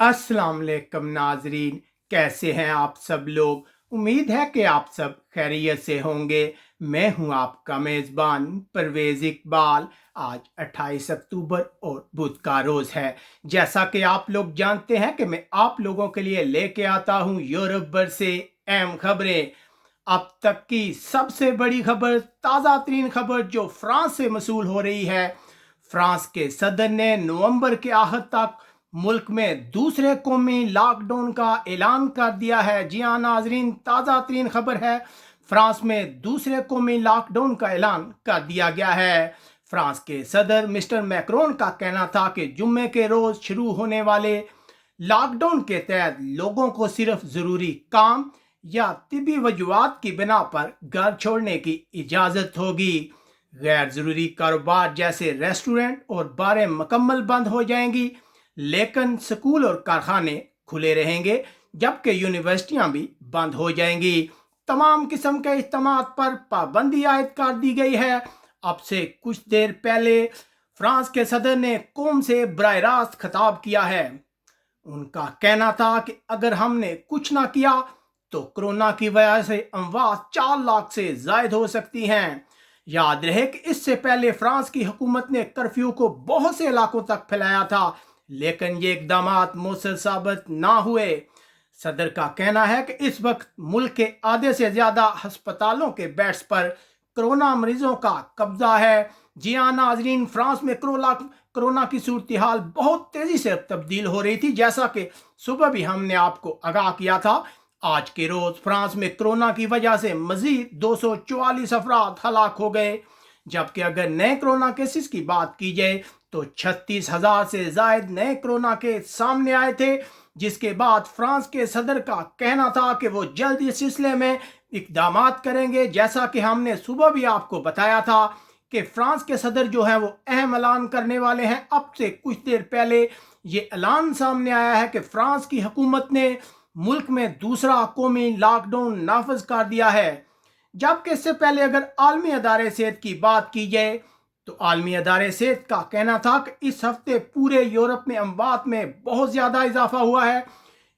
अस्सलाम वालेकुम नाजरीन, कैसे हैं आप सब लोग। उम्मीद है कि आप सब खैरियत से होंगे। मैं हूं आपका मेज़बान परवेज़ इकबाल। आज 28 अक्टूबर और बुध का रोज़ है। जैसा कि आप लोग जानते हैं कि मैं आप लोगों के लिए लेके आता हूं यूरोप भर से अहम खबरें। अब तक की सबसे बड़ी खबर, ताज़ा तरीन खबर जो फ्रांस से मसूल हो रही है। फ्रांस के सदर ने नवंबर के आखिर तक मुल्क में दूसरे कौमी लॉकडाउन का ऐलान कर दिया है। जी हाँ नाजरीन, ताज़ा तरीन खबर है। फ्रांस में दूसरे कौमी लॉकडाउन का ऐलान कर दिया गया है। फ्रांस के सदर मिस्टर मैक्रोन का कहना था कि जुम्मे के रोज शुरू होने वाले लॉकडाउन के तहत लोगों को सिर्फ ज़रूरी काम या तिबी वजूहात की बिना पर घर छोड़ने की इजाज़त होगी। गैर ज़रूरी कारोबार जैसे रेस्टोरेंट और बारें मुकम्मल बंद हो जाएंगी, लेकिन स्कूल और कारखाने खुले रहेंगे, जबकि यूनिवर्सिटियां भी बंद हो जाएंगी। तमाम किस्म के इज्तिमात पर पाबंदी आयद कर दी गई है। अब से कुछ देर पहले फ्रांस के सदर ने कौम से बराह रास्त खिताब किया है। उनका कहना था कि अगर हमने कुछ ना किया तो कोरोना की वजह से अमवात 4 लाख से जायद हो सकती हैं। याद रहे कि इससे पहले फ्रांस की हुकूमत ने कर्फ्यू को बहुत से इलाकों तक फैलाया था, लेकिन ये इकदाम मौसर साबित ना हुए। सदर का कहना है कि इस वक्त मुल्क के आधे से ज्यादा अस्पतालों के बेड्स पर कोरोना मरीजों का कब्जा है। जी हाँ नाजरीन, फ्रांस में कोरोना की सूरत हाल बहुत तेजी से तब्दील हो रही थी। जैसा कि सुबह भी हमने आपको आगाह किया था, आज के रोज फ्रांस में कोरोना की वजह से मजीद 244 अफराद हलाक हो गए, जबकि अगर नए कोरोना केसेस की बात की जाए तो 36,000 से जायद नए कोरोना के सामने आए थे। जिसके बाद फ्रांस के सदर का कहना था कि वो जल्द इस सिलसिले में इकदाम करेंगे। जैसा कि हमने सुबह भी आपको बताया था कि फ्रांस के सदर जो हैं वो अहम ऐलान करने वाले हैं। अब से कुछ देर पहले ये ऐलान सामने आया है कि फ्रांस की हुकूमत ने मुल्क में दूसरा कौमी लॉकडाउन नाफिज कर दिया है। जबकि इससे पहले अगर आलमी अदारे सेहत की बात की जाए तो आलमी अदारे सेहत का कहना था कि इस हफ्ते पूरे यूरोप में अमवात में बहुत ज़्यादा इजाफा हुआ है।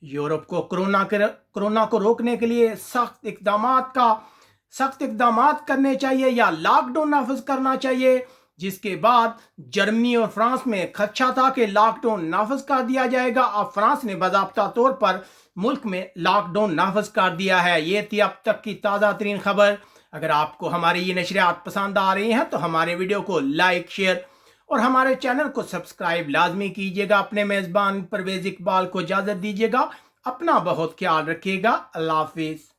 यूरोप को कोरोना को रोकने के लिए सख्त इकदाम करने चाहिए या लॉकडाउन नाफिज करना चाहिए। जिसके बाद जर्मनी और फ्रांस में खदशा था कि लॉकडाउन नाफिज कर दिया जाएगा। अब फ्रांस ने बाज़ाब्ता तौर पर मुल्क में लॉकडाउन नाफिज कर दिया है। ये थी अब तक की ताज़ा तरीन खबर। अगर आपको हमारी ये नशरियात पसंद आ रही हैं तो हमारे वीडियो को लाइक, शेयर और हमारे चैनल को सब्सक्राइब लाजमी कीजिएगा। अपने मेज़बान परवेज़ इकबाल को इजाज़त दीजिएगा। अपना बहुत ख्याल रखिएगा। अल्लाह हाफिज़।